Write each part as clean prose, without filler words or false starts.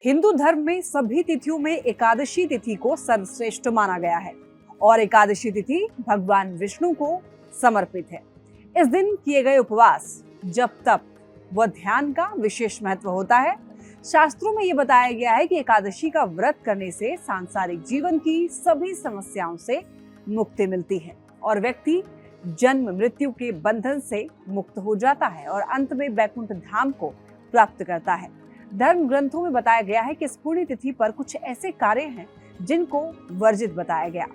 हिंदू धर्म में सभी तिथियों में एकादशी तिथि को सर्वश्रेष्ठ माना गया है और एकादशी तिथि भगवान विष्णु को समर्पित है। इस दिन किए गए उपवास, जप तप व ध्यान का विशेष महत्व होता है। शास्त्रों में यह बताया गया है कि एकादशी का व्रत करने से सांसारिक जीवन की सभी समस्याओं से मुक्ति मिलती है और व्यक्ति जन्म मृत्यु के बंधन से मुक्त हो जाता है और अंत में वैकुंठ धाम को प्राप्त करता है। धर्म ग्रंथों में बताया गया है कि इस पुण्य तिथि पर कुछ ऐसे कार्य हैं जिनको वर्जित बताया गया।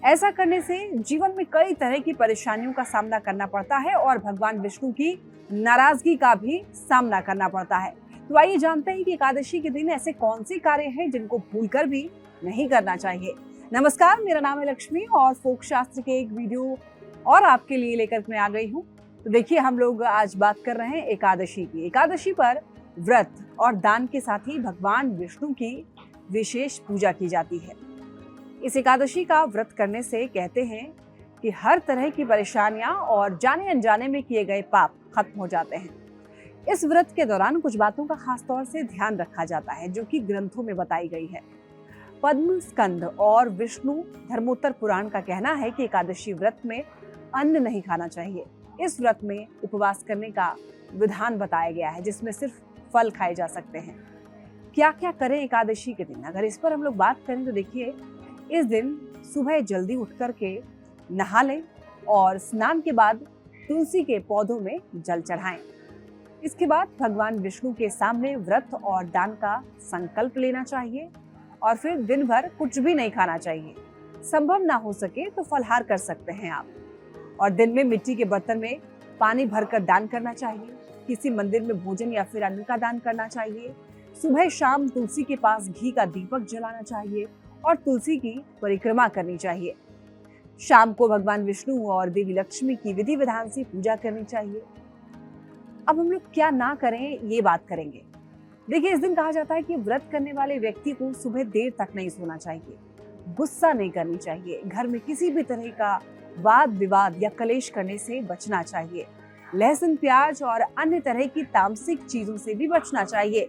ऐसा करने से जीवन में कई तरह की परेशानियों का सामना करना पड़ता है और भगवान विष्णु की नाराजगी का भी सामना करना पड़ता है। तो आइए जानते हैं कि एकादशी के दिन ऐसे कौन से कार्य हैं जिनको भूलकर भी नहीं करना चाहिए। नमस्कार, मेरा नाम है लक्ष्मी और फोक शास्त्र के एक वीडियो और आपके लिए लेकर मैं आ गई हूँ। तो देखिए, हम लोग आज बात कर रहे हैं एकादशी की। एकादशी पर व्रत और दान के साथ ही भगवान विष्णु की विशेष पूजा की जाती है। इस एकादशी का व्रत करने से कहते हैं कि हर तरह की परेशानियां और जाने अनजाने में किए गए पाप खत्म हो जाते हैं। इस व्रत के दौरान कुछ बातों का खास तौर से ध्यान रखा जाता है जो कि ग्रंथों में बताई गई है। पद्म स्कंद और विष्णु धर्मोत्तर पुराण का कहना है कि एकादशी व्रत में अन्न नहीं खाना चाहिए। इस व्रत में उपवास करने का विधान बताया गया है जिसमें सिर्फ फल खाए जा सकते हैं। क्या क्या करें एकादशी के दिन, अगर इस पर हम लोग बात करें तो देखिए, इस दिन सुबह जल्दी उठ करके नहा लें और स्नान के बाद तुलसी के पौधों में जल चढ़ाएं। इसके बाद भगवान विष्णु के सामने व्रत और दान का संकल्प लेना चाहिए और फिर दिन भर कुछ भी नहीं खाना चाहिए। संभव ना हो सके तो फलाहार कर सकते हैं आप। और दिन में मिट्टी के बर्तन में पानी भरकर दान करना चाहिए। किसी मंदिर में भोजन या फिर अन्न का दान करना चाहिए। सुबह शाम तुलसी के पास घी का दीपक जलाना चाहिए और तुलसी की परिक्रमा करनी चाहिए। शाम को भगवान विष्णु और देवी लक्ष्मी की विधि विधान से पूजा करनी चाहिए। अब हम लोग क्या ना करें ये बात करेंगे। देखिए, इस दिन कहा जाता है कि व्रत करने वाले व्यक्ति को सुबह देर तक नहीं सोना चाहिए, गुस्सा नहीं करनी चाहिए, घर में किसी भी तरह का वाद विवाद या कलेश करने से बचना चाहिए। लहसुन प्याज और अन्य तरह की तामसिक चीजों से भी बचना चाहिए।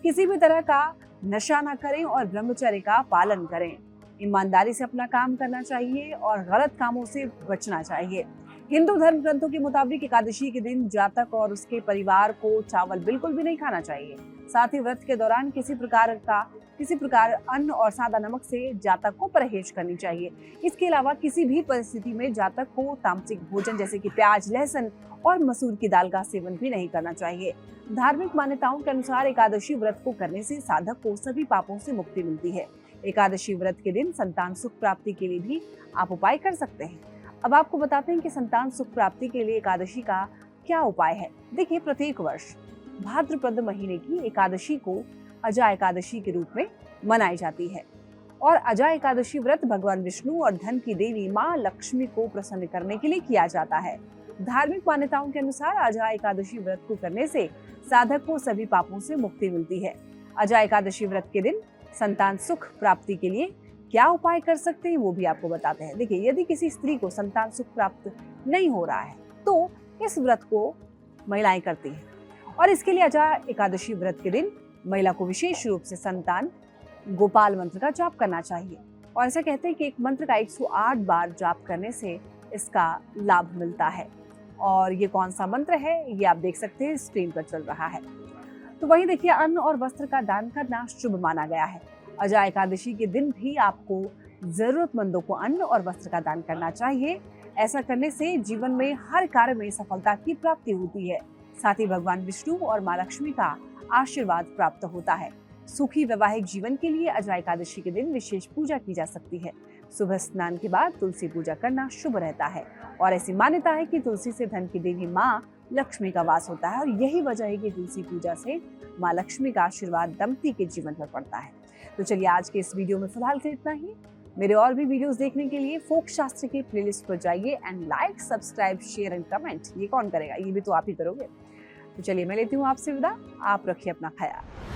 किसी भी तरह का नशा ना करें और ब्रह्मचर्य का पालन करें। ईमानदारी से अपना काम करना चाहिए और गलत कामों से बचना चाहिए। हिंदू धर्म ग्रंथों के मुताबिक एकादशी के दिन जातक और उसके परिवार को चावल बिल्कुल भी नहीं खाना चाहिए। साथ ही व्रत के दौरान किसी प्रकार अन्न और सादा नमक से जातक को परहेज करनी चाहिए। इसके अलावा किसी भी परिस्थिति में जातक को तामसिक भोजन जैसे कि प्याज, लहसुन और मसूर की दाल का सेवन भी नहीं करना चाहिए। धार्मिक मान्यताओं के अनुसार एकादशी व्रत को करने से साधक को सभी पापों से मुक्ति मिलती है। एकादशी व्रत के दिन संतान सुख प्राप्ति के लिए भी आप उपाय कर सकते हैं। अब आपको बताते हैं कि संतान सुख प्राप्ति के लिए एकादशी का क्या उपाय है। देखिए, प्रत्येक वर्ष भाद्रपद महीने की एकादशी को अजा एकादशी के रूप में मनाई जाती है और अजा एकादशी व्रत भगवान विष्णु और धन की देवी माँ लक्ष्मी को प्रसन्न करने के लिए किया जाता है। धार्मिक मान्यताओं के अनुसार अजा एकादशी व्रत को करने से साधक को सभी पापों से मुक्ति मिलती है। अजा एकादशी व्रत के दिन संतान सुख प्राप्ति के लिए क्या उपाय कर सकते हैं वो भी आपको बताते हैं। देखिए, यदि किसी स्त्री को संतान सुख प्राप्त नहीं हो रहा है तो इस व्रत को महिलाएं करती हैं और इसके लिए अजा एकादशी व्रत के दिन महिला को विशेष रूप से संतान गोपाल मंत्र का जाप करना चाहिए। और ऐसा कहते हैं कि एक मंत्र का 108 बार जाप करने से इसका लाभ मिलता है। और ये कौन सा मंत्र है ये आप देख सकते हैं, स्क्रीन पर चल रहा है। तो वहीं देखिए, अन्न और वस्त्र का दान करना शुभ माना गया है। अजा एकादशी के दिन भी आपको जरूरतमंदों को अन्न और वस्त्र का दान करना चाहिए। ऐसा करने से जीवन में हर कार्य में सफलता की प्राप्ति होती है। साथ ही भगवान विष्णु और माँ लक्ष्मी का आशीर्वाद प्राप्त होता है। सुखी वैवाहिक जीवन के लिए अजा एकादशी के दिन विशेष पूजा की जा सकती है। सुबह स्नान के बाद तुलसी पूजा करना शुभ रहता है और ऐसी मान्यता है कि तुलसी से धन की देवी माँ लक्ष्मी का वास होता है और यही वजह है कि तुलसी पूजा से माँ लक्ष्मी का आशीर्वाद दंपति के जीवन पर पड़ता है। तो चलिए, आज के इस वीडियो में फिलहाल के इतना ही। मेरे और भी वीडियोस देखने के लिए फोक शास्त्र के प्लेलिस्ट पर जाइए and like, subscribe, share and comment. ये कौन करेगा, ये भी तो आप ही करोगे। तो चलिए, मैं लेती हूँ आपसे विदा। आप रखिए अपना ख्याल।